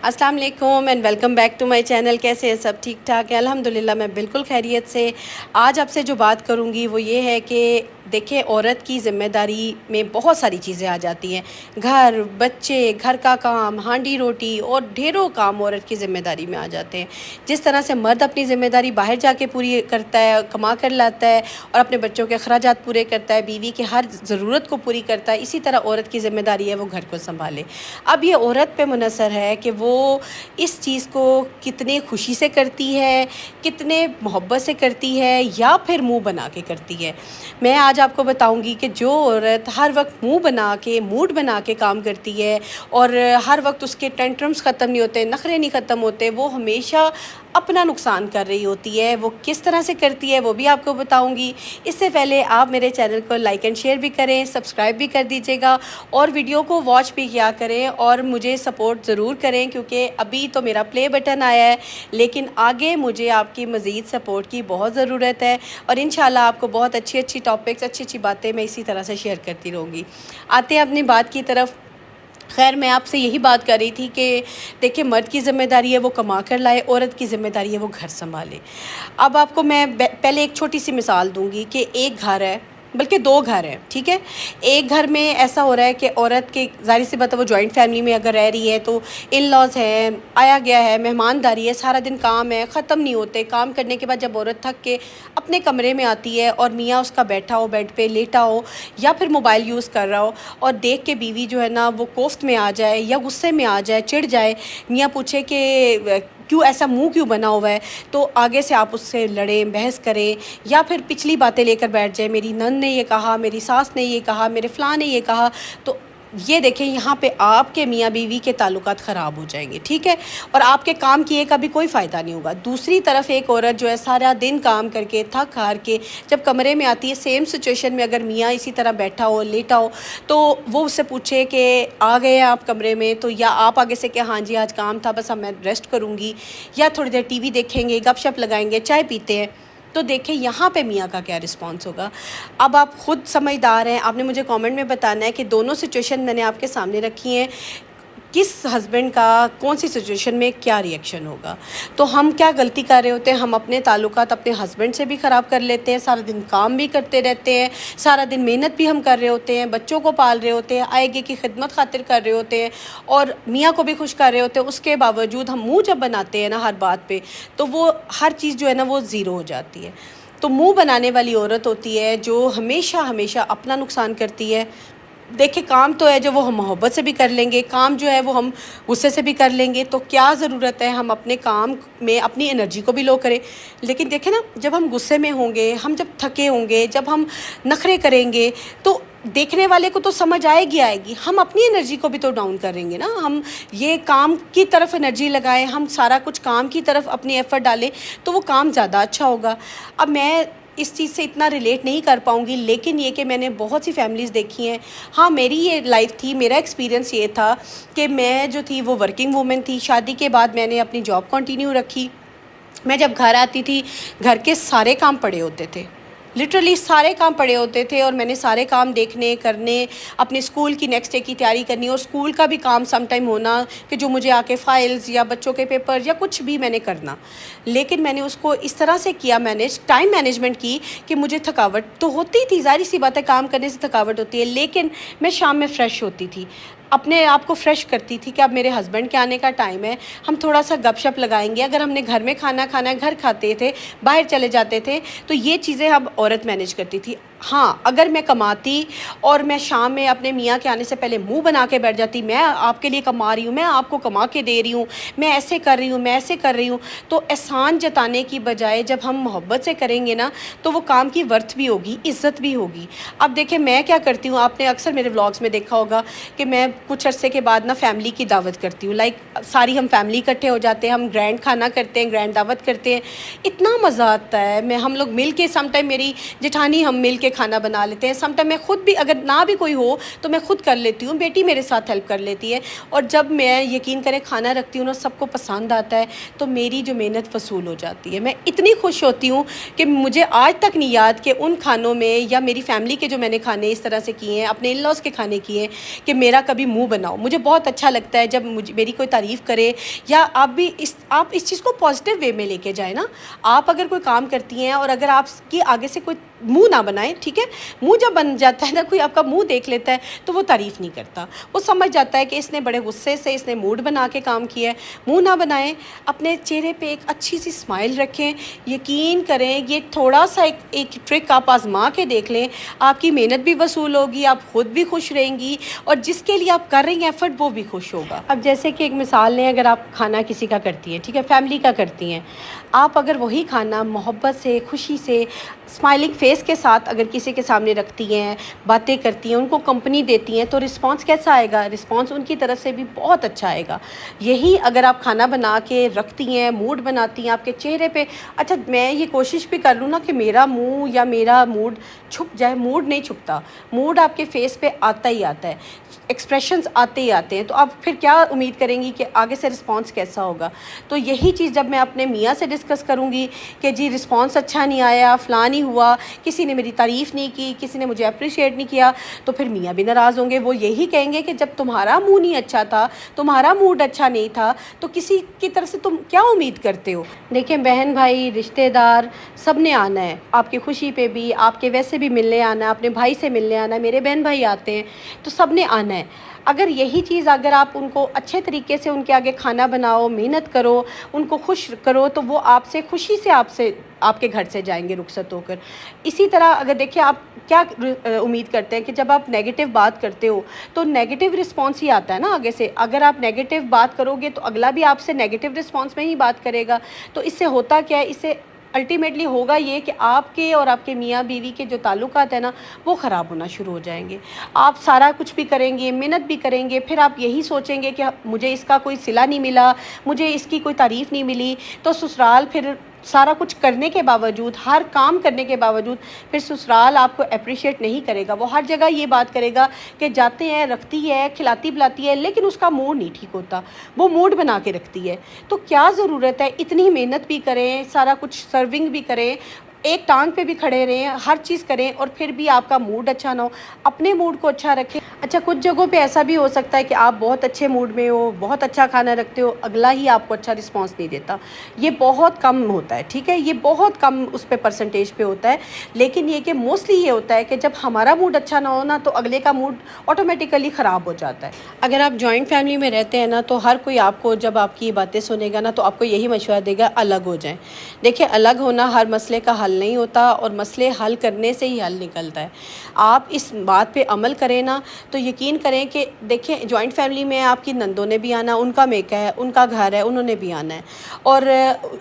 अस्सलाम वालेकुम and welcome back to my channel. कैसे हैं सब? ठीक ठाक है अल्हम्दुलिल्लाह, मैं बिल्कुल खैरियत से। आज आपसे जो बात करूंगी वो ये है कि देखिए, औरत की ज़िम्मेदारी में बहुत सारी चीज़ें आ जाती हैं। घर, बच्चे, घर का काम, हांडी रोटी और ढेरों काम औरत की ज़िम्मेदारी में आ जाते हैं। जिस तरह से मर्द अपनी ज़िम्मेदारी बाहर जाके पूरी करता है, कमा कर लाता है और अपने बच्चों के अखराजात पूरे करता है, बीवी की हर ज़रूरत को पूरी करता है, इसी तरह औरत की ज़िम्मेदारी है वो घर को संभाले। अब ये औरत पे मुनहसर है कि वो इस चीज़ को कितने खुशी से करती है, कितने मोहब्बत से करती है या फिर मुंह बना के करती है। मैं आज आपको बताऊंगी कि जो औरत हर वक्त मुंह बना के, मूड बना के काम करती है और हर वक्त उसके टेंट्रम्स ख़त्म नहीं होते, नखरे नहीं ख़त्म होते, वो हमेशा अपना नुकसान कर रही होती है। वो किस तरह से करती है वो भी आपको बताऊंगी। इससे पहले आप मेरे चैनल को लाइक एंड शेयर भी करें, सब्सक्राइब भी कर दीजिएगा और वीडियो को वॉच भी किया करें और मुझे सपोर्ट ज़रूर करें, क्योंकि अभी तो मेरा प्ले बटन आया है, लेकिन आगे मुझे आपकी मज़ीद सपोर्ट की बहुत ज़रूरत है और इंशाल्लाह आपको बहुत अच्छी अच्छी टॉपिक्स, अच्छी अच्छी बातें मैं इसी तरह से शेयर करती रहूँगी। आते हैं अपनी बात की तरफ। खैर, मैं आपसे यही बात कर रही थी कि देखिए, मर्द की ज़िम्मेदारी है वो कमा कर लाए, औरत की ज़िम्मेदारी है वो घर संभाले। अब आपको मैं पहले एक छोटी सी मिसाल दूंगी कि एक घर है, बल्कि दो घर हैं, ठीक है। एक घर में ऐसा हो रहा है कि औरत के, ज़ाहिर सी बात है, वो जॉइंट फैमिली में अगर रह रही है तो इन लॉज हैं, आया गया है, मेहमानदारी है, सारा दिन काम है, ख़त्म नहीं होते। काम करने के बाद जब औरत थक के अपने कमरे में आती है और मियाँ उसका बैठा हो, बेड पे लेटा हो या फिर मोबाइल यूज़ कर रहा हो और देख के बीवी जो है ना वो कोफ्त में आ जाए या गुस्से में आ जाए, चिढ़ जाए, मियाँ पूछे कि क्यों ऐसा मुंह क्यों बना हुआ है, तो आगे से आप उससे लड़ें, बहस करें या फिर पिछली बातें लेकर बैठ जाए, मेरी नंद ने ये कहा, मेरी सास ने ये कहा, मेरे फ़लाँ ने ये कहा। तो ये देखें, यहाँ पे आपके मियाँ बीवी के ताल्लुकात ख़राब हो जाएंगे, ठीक है, और आपके काम किए का भी कोई फ़ायदा नहीं होगा। दूसरी तरफ एक औरत जो है सारा दिन काम करके थक हार के जब कमरे में आती है, सेम सिचुएशन में अगर मियाँ इसी तरह बैठा हो, लेटा हो, तो वो उससे पूछे कि आ गए हैं आप कमरे में, तो या आप आगे से कि हाँ जी आज काम था, बस अब मैं रेस्ट करूँगी, या थोड़ी देर टीवी देखेंगे, गपशप लगाएंगे, चाय पीते हैं, तो देखें यहाँ पे मियाँ का क्या रिस्पॉन्स होगा। अब आप ख़ुद समझदार हैं, आपने मुझे कमेंट में बताना है कि दोनों सिचुएशन मैंने आपके सामने रखी हैं, किस हस्बैंड का कौन सी सिचुएशन में क्या रिएक्शन होगा। तो हम क्या गलती कर रहे होते हैं, हम अपने ताल्लुकात अपने हस्बैंड से भी ख़राब कर लेते हैं, सारा दिन काम भी करते रहते हैं, सारा दिन मेहनत भी हम कर रहे होते हैं, बच्चों को पाल रहे होते हैं, आएगे की खिदमत खातिर कर रहे होते हैं और मियाँ को भी खुश कर रहे होते हैं। उसके बावजूद हम मुँह जब बनाते हैं ना हर बात पर, तो वो हर चीज़ जो है ना वो ज़ीरो हो जाती है। तो मुँह बनाने वाली औरत होती है जो हमेशा हमेशा अपना नुकसान करती है। देखिए, काम तो है जो वो हम मोहब्बत से भी कर लेंगे, काम जो है वो हम गुस्से से भी कर लेंगे, तो क्या ज़रूरत है हम अपने काम में अपनी एनर्जी को भी लो करें। लेकिन देखें ना, जब हम गुस्से में होंगे, हम जब थके होंगे, जब हम नखरे करेंगे, तो देखने वाले को तो समझ आएगी, हम अपनी एनर्जी को भी तो डाउन करेंगे ना। हम ये काम की तरफ एनर्जी लगाएं, हम सारा कुछ काम की तरफ अपनी एफ़र्ट डालें, तो वो काम ज़्यादा अच्छा होगा। अब मैं इस चीज़ से इतना रिलेट नहीं कर पाऊँगी, लेकिन ये कि मैंने बहुत सी फैमिलीज़ देखी हैं। हाँ, मेरी ये लाइफ थी, मेरा एक्सपीरियंस ये था कि मैं जो थी वो वर्किंग वूमेन थी। शादी के बाद मैंने अपनी जॉब कंटिन्यू रखी। मैं जब घर आती थी, घर के सारे काम पड़े होते थे, लिटरली सारे काम पड़े होते थे और मैंने सारे काम देखने, करने, अपने स्कूल की नेक्स्ट डे की तैयारी करनी और स्कूल का भी काम सम टाइम होना कि जो मुझे आके फ़ाइल्स या बच्चों के पेपर या कुछ भी मैंने करना। लेकिन मैंने उसको इस तरह से किया, टाइम मैनेजमेंट की कि मुझे थकावट तो होती थी, ज़ाहिर सी बात है काम करने से थकावट होती है, लेकिन मैं शाम में फ़्रेश होती थी, अपने आप को फ्रेश करती थी कि अब मेरे हस्बैंड के आने का टाइम है, हम थोड़ा सा गपशप लगाएंगे। अगर हमने घर में खाना खाना है, घर खाते थे, बाहर चले जाते थे, तो ये चीज़ें अब औरत मैनेज करती थी। हाँ, अगर मैं कमाती और मैं शाम में अपने मियाँ के आने से पहले मुंह बना के बैठ जाती, मैं आपके लिए कमा रही हूँ, मैं आपको कमा के दे रही हूँ, मैं ऐसे कर रही हूँ, मैं ऐसे कर रही हूँ, तो एहसान जताने की बजाय जब हम मोहब्बत से करेंगे ना, तो वो काम की वर्थ भी होगी, इज़्ज़त भी होगी। अब देखिए, मैं क्या करती हूँ, आपने अक्सर मेरे व्लॉग्स में देखा होगा कि मैं कुछ अरसे के बाद ना फैमिली की दावत करती हूँ। लाइक सारी हम फैमिली इकट्ठे हो जाते हैं, हम ग्रैंड खाना करते हैं, ग्रैंड दावत करते हैं, इतना मज़ा आता है। हम लोग मिल के, सम टाइम मेरी जेठानी हम मिल के के खाना बना लेते हैं। सम टाइम मैं खुद भी, अगर ना भी कोई हो तो मैं खुद कर लेती हूँ, बेटी मेरे साथ हेल्प कर लेती है। और जब मैं यकीन करें खाना रखती हूँ ना, सबको पसंद आता है, तो मेरी जो मेहनत वसूल हो जाती है। मैं इतनी खुश होती हूँ कि मुझे आज तक नहीं याद कि उन खानों में या मेरी फैमिली के जो मैंने खाने इस तरह से किए हैं, अपने इन लॉज़ के खाने किए हैं, कि मेरा कभी मुंह बनाओ। मुझे बहुत अच्छा लगता है जब मुझे मेरी कोई तारीफ़ करे, या आप इस चीज़ को पॉजिटिव वे में लेके जाए ना। आप अगर कोई काम करती हैं और अगर आपकी आगे से कोई मुंह ना बनाए, ठीक है, मुंह जब बन जाता है ना, कोई आपका मुंह देख लेता है तो वो तारीफ़ नहीं करता, वो समझ जाता है कि इसने बड़े गुस्से से इसने मूड बना के काम किया है। मुंह ना बनाएं, अपने चेहरे पे एक अच्छी सी स्माइल रखें। यकीन करें ये थोड़ा सा एक ट्रिक आप आजमा के देख लें, आपकी मेहनत भी वसूल होगी, आप खुद भी खुश रहेंगी, और जिसके लिए आप कर रही हैं एफर्ट वो भी खुश होगा। अब जैसे कि एक मिसाल लें, अगर आप खाना किसी का करती हैं, ठीक है, फैमिली का करती हैं, आप अगर वही खाना मोहब्बत से, खुशी से, स्माइलिंग फेस के साथ अगर किसी के सामने रखती हैं, बातें करती हैं, उनको कंपनी देती हैं, तो रिस्पांस कैसा आएगा? रिस्पांस उनकी तरफ से भी बहुत अच्छा आएगा। यही अगर आप खाना बना के रखती हैं, मूड बनाती हैं आपके चेहरे पे, अच्छा मैं ये कोशिश भी कर लूँ ना कि मेरा मुंह या मेरा मूड छुप जाए, मूड नहीं छुपता, मूड आपके फेस पे आता ही आता है, एक्सप्रेशंस आते ही आते हैं, तो आप फिर क्या उम्मीद करेंगी कि आगे से रिस्पांस कैसा होगा? तो यही चीज़ जब मैं अपने मियाँ से डिस्कस करूँगी कि जी रिस्पांस अच्छा नहीं आया, फ़लाँ नहीं हुआ, किसी ने मेरी तारीफ़ नहीं की, किसी ने मुझे अप्रिशिएट नहीं किया, तो फिर मियाँ भी नाराज़ होंगे। वो यही कहेंगे कि जब तुम्हारा मुँह नहीं अच्छा था, तुम्हारा मूड अच्छा नहीं था, तो किसी की तरफ से तुम क्या उम्मीद करते हो? देखिए बहन भाई रिश्तेदार सब ने आना है, आपकी खुशी पे भी, आपके वैसे भी मिलने आना है, अपने भाई से मिलने आना है, मेरे बहन भाई आते हैं, तो सब ने आना है। अगर यही चीज़ अगर आप उनको अच्छे तरीके से उनके आगे खाना बनाओ, मेहनत करो, उनको खुश करो, तो वो आपसे खुशी से आपके घर से जाएंगे रुखसत होकर। इसी तरह अगर देखिए आप क्या उम्मीद करते हैं कि जब आप नेगेटिव बात करते हो तो नेगेटिव रिस्पांस ही आता है ना आगे से। अगर आप नेगेटिव बात करोगे तो अगला भी आपसे नेगेटिव रिस्पांस में ही बात करेगा। तो इससे होता क्या है, इससे अल्टीमेटली होगा ये कि आपके और आपके मियाँ बीवी के जो ताल्लुकात है ना, वो ख़राब होना शुरू हो जाएंगे। आप सारा कुछ भी करेंगे, मेहनत भी करेंगे, फिर आप यही सोचेंगे कि मुझे इसका कोई सिला नहीं मिला, मुझे इसकी कोई तारीफ़ नहीं मिली, तो ससुराल फिर सारा कुछ करने के बावजूद, हर काम करने के बावजूद, फिर ससुराल आपको अप्रिशिएट नहीं करेगा। वो हर जगह ये बात करेगा कि जाते हैं, रखती है, खिलाती पिलाती है, लेकिन उसका मूड नहीं ठीक होता, वो मूड बना के रखती है। तो क्या ज़रूरत है, इतनी मेहनत भी करें, सारा कुछ सर्विंग भी करें, एक टांग पे भी खड़े रहें, हर चीज़ करें, और फिर भी आपका मूड अच्छा ना हो। अपने मूड को अच्छा रखें। अच्छा कुछ जगहों पे ऐसा भी हो सकता है कि आप बहुत अच्छे मूड में हो, बहुत अच्छा खाना रखते हो, अगला ही आपको अच्छा रिस्पांस नहीं देता। ये बहुत कम होता है, ठीक है, ये बहुत कम उस पे परसेंटेज पे होता है। लेकिन ये कि मोस्टली ये होता है कि जब हमारा मूड अच्छा ना हो ना, तो अगले का मूड ऑटोमेटिकली ख़राब हो जाता है। अगर आप जॉइंट फैमिली में रहते हैं ना, तो हर कोई आपको जब आपकी ये बातें सुनेगा ना, तो आपको यही मशवरा देगा अलग हो जाएं। देखिए अलग होना हर मसले का हल नहीं होता, और मसले हल करने से ही हल निकलता है। आप इस बात पे अमल करें ना, तो यकीन करें कि देखिए जॉइंट फैमिली में आपकी नंदों ने भी आना, उनका मेका है, उनका घर है, उन्होंने भी आना है, और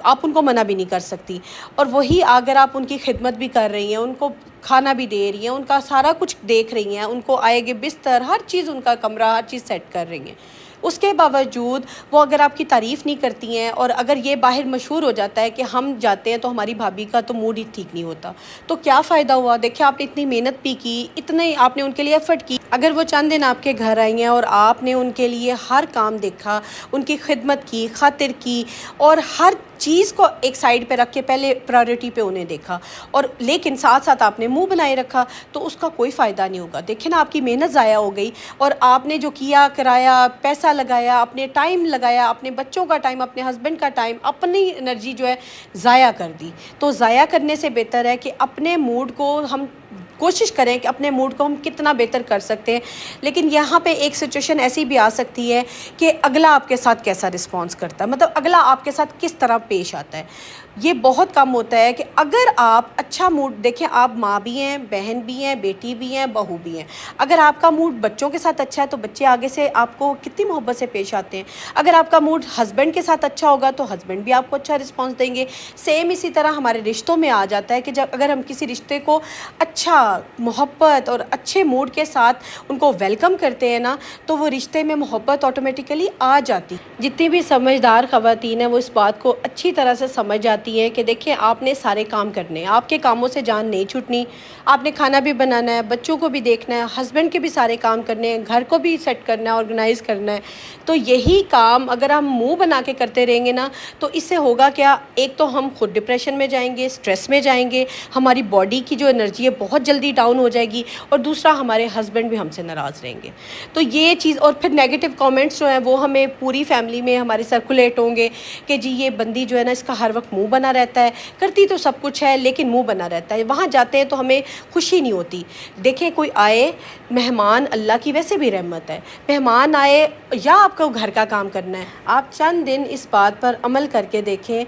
आप उनको मना भी नहीं कर सकती। और वही अगर आप उनकी खिदमत भी कर रही हैं, उनको खाना भी दे रही हैं, उनका सारा कुछ देख रही हैं, उनको आएगे बिस्तर, हर चीज़, उनका कमरा, हर चीज़ सेट कर रही हैं, उसके बावजूद वो अगर आपकी तारीफ़ नहीं करती हैं, और अगर ये बाहर मशहूर हो जाता है कि हम जाते हैं तो हमारी भाभी का तो मूड ही ठीक नहीं होता, तो क्या फ़ायदा हुआ? देखिए आपने इतनी मेहनत भी की, इतने आपने उनके लिए एफ़र्ट की, अगर वो चंद दिन आपके घर आई हैं और आपने उनके लिए हर काम देखा, उनकी खिदमत की, खातिर की, और हर चीज़ को एक साइड पे रख के पहले प्रायोरिटी पे उन्हें देखा, और लेकिन साथ साथ आपने मुंह बनाए रखा, तो उसका कोई फ़ायदा नहीं होगा। देखिए ना आपकी मेहनत ज़ाया हो गई, और आपने जो किया कराया, पैसा लगाया, अपने टाइम लगाया, अपने बच्चों का टाइम, अपने हस्बैंड का टाइम, अपनी एनर्जी जो है ज़ाया कर दी। तो ज़ाया करने से बेहतर है कि अपने मूड को हम कोशिश करें कि अपने मूड को हम कितना बेहतर कर सकते हैं। लेकिन यहाँ पे एक सिचुएशन ऐसी भी आ सकती है कि अगला आपके साथ कैसा रिस्पॉन्स करता है, मतलब अगला आपके साथ किस तरह पेश आता है। ये बहुत कम होता है कि अगर आप अच्छा मूड देखें, आप माँ भी हैं, बहन भी हैं, बेटी भी हैं, बहू भी हैं, अगर आपका मूड बच्चों के साथ अच्छा है तो बच्चे आगे से आपको कितनी मोहब्बत से पेश आते हैं। अगर आपका मूड हस्बैंड के साथ अच्छा होगा तो हस्बैंड भी आपको अच्छा रिस्पॉन्स देंगे। सेम इसी तरह हमारे रिश्तों में आ जाता है कि जब अगर हम किसी रिश्ते को अच्छा मोहब्बत और अच्छे मूड के साथ उनको वेलकम करते हैं ना, तो वो रिश्ते में मोहब्बत ऑटोमेटिकली आ जाती। जितनी भी समझदार ख़वातीन हैं वो इस बात को अच्छी तरह से समझ जाती हैं कि देखिए आपने सारे काम करने हैं, आपके कामों से जान नहीं छूटनी, आपने खाना भी बनाना है, बच्चों को भी देखना है, हस्बैंड के भी सारे काम करने हैं, घर को भी सेट करना है, ऑर्गेनाइज़ करना है। तो यही काम अगर हम मुंह बना के करते रहेंगे ना, तो इससे होगा क्या, एक तो हम खुद डिप्रेशन में जाएंगे, स्ट्रेस में जाएंगे, हमारी बॉडी की जो एनर्जी है बहुत जल्दी डाउन हो जाएगी, और दूसरा हमारे हस्बैंड भी हमसे नाराज़ रहेंगे। तो ये चीज़, और फिर नेगेटिव कमेंट्स जो हैं वो हमें पूरी फैमिली में हमारे सर्कुलेट होंगे कि जी ये बंदी जो है ना, इसका हर वक्त मुंह बना रहता है, करती तो सब कुछ है लेकिन मुंह बना रहता है। वहाँ जाते हैं तो हमें खुशी नहीं होती। देखें, कोई आए मेहमान, अल्लाह की वैसे भी रहमत है, मेहमान आए या आपको घर का काम करना है, आप चंद दिन इस बात पर अमल करके देखें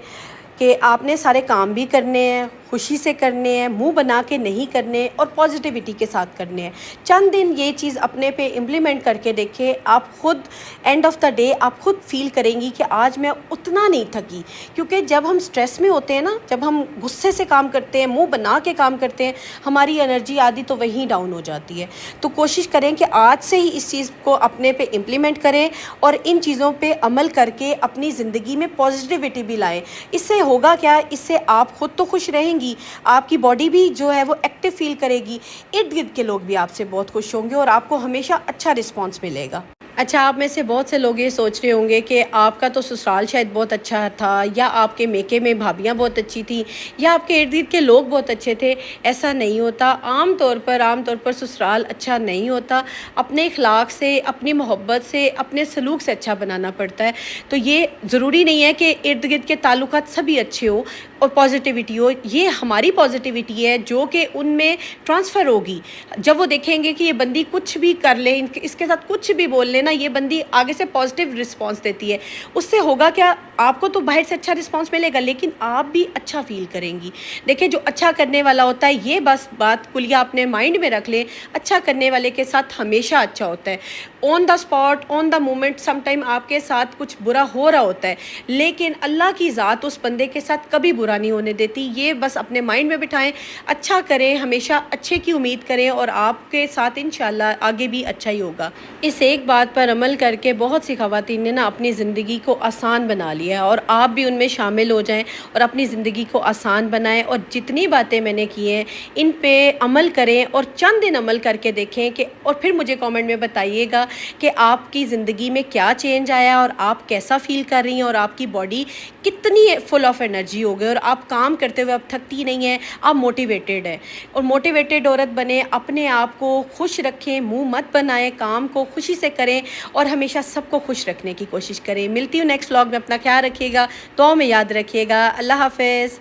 कि आपने सारे काम भी करने हैं, खुशी से करने हैं, मुंह बना के नहीं करने, और पॉजिटिविटी के साथ करने हैं। चंद दिन ये चीज़ अपने पे इम्प्लीमेंट करके देखें, आप खुद एंड ऑफ द डे आप खुद फील करेंगी कि आज मैं उतना नहीं थकी। क्योंकि जब हम स्ट्रेस में होते हैं ना, जब हम गुस्से से काम करते हैं, मुंह बना के काम करते हैं, हमारी एनर्जी आदि तो वहीं डाउन हो जाती है। तो कोशिश करें कि आज से ही इस चीज़ को अपने पे इम्प्लीमेंट करें और इन चीज़ों पे अमल करके अपनी ज़िंदगी में पॉजिटिविटी भी लाएं। इससे होगा क्या, इससे आप खुद तो खुश रहेंगी, आपकी बॉडी भी जो है वो एक्टिव फील करेगी, इर्द गिर्द के लोग भी आपसे बहुत खुश होंगे और आपको हमेशा अच्छा रिस्पांस मिलेगा। अच्छा, आप में से बहुत से लोग ये सोच रहे होंगे कि आपका तो ससुराल शायद बहुत अच्छा था, या आपके मेके में भाभियाँ बहुत अच्छी थी, या आपके इर्द गिर्द के लोग बहुत अच्छे थे। ऐसा नहीं होता। आम तौर पर ससुराल अच्छा नहीं होता। अपने इखलाक से, अपनी मोहब्बत से, अपने सलूक से अच्छा बनाना पड़ता है। तो ये ज़रूरी नहीं है कि इर्द गिर्द के ताल्लुकात सभी अच्छे हो और पॉजिटिविटी हो। ये हमारी पॉजिटिविटी है जो कि उनमें ट्रांसफ़र होगी। जब वो देखेंगे कि ये बंदी कुछ भी कर ले, इसके साथ कुछ भी बोल ले ना, ये बंदी आगे से पॉजिटिव रिस्पांस देती है, उससे होगा क्या, आपको तो बाहर से अच्छा रिस्पांस मिलेगा लेकिन आप भी अच्छा फील करेंगी। देखिए, जो अच्छा करने वाला होता है, ये बस बात कुलिया अपने माइंड में रख लें, अच्छा करने वाले के साथ हमेशा अच्छा होता है। On the spot, on the moment sometime आपके साथ कुछ बुरा हो रहा होता है, लेकिन अल्लाह की ज़ात उस बंदे के साथ कभी बुरा नहीं होने देती। ये बस अपने माइंड में बिठाएं, अच्छा करें, हमेशा अच्छे की उम्मीद करें और आपके साथ इंशाल्लाह आगे भी अच्छा ही होगा। इस एक बात पर अमल करके बहुत सी ख़वातीन ने ना अपनी ज़िंदगी को आसान बना लिया है, और आप भी उनमें शामिल हो जाएं और अपनी ज़िंदगी को आसान बनाएं। और जितनी बातें मैंने की हैं इन पे अमल करें और चंद दिन अमल करके देखें कि, और फिर मुझे कमेंट में बताइएगा कि आपकी ज़िंदगी में क्या चेंज आया और आप कैसा फ़ील कर रही हैं, और आपकी बॉडी कितनी फुल ऑफ एनर्जी हो गई, और आप काम करते हुए अब थकती नहीं हैं, आप मोटिवेटेड हैं। और मोटिवेटेड औरत बने, अपने आप को खुश रखें, मुंह मत बनाएं, काम को खुशी से करें और हमेशा सबको खुश रखने की कोशिश करें। मिलती हूँ नेक्स्ट व्लॉग में। अपना ख्याल रखिएगा, दुआ में याद रखिएगा। अल्लाह हाफ़िज़।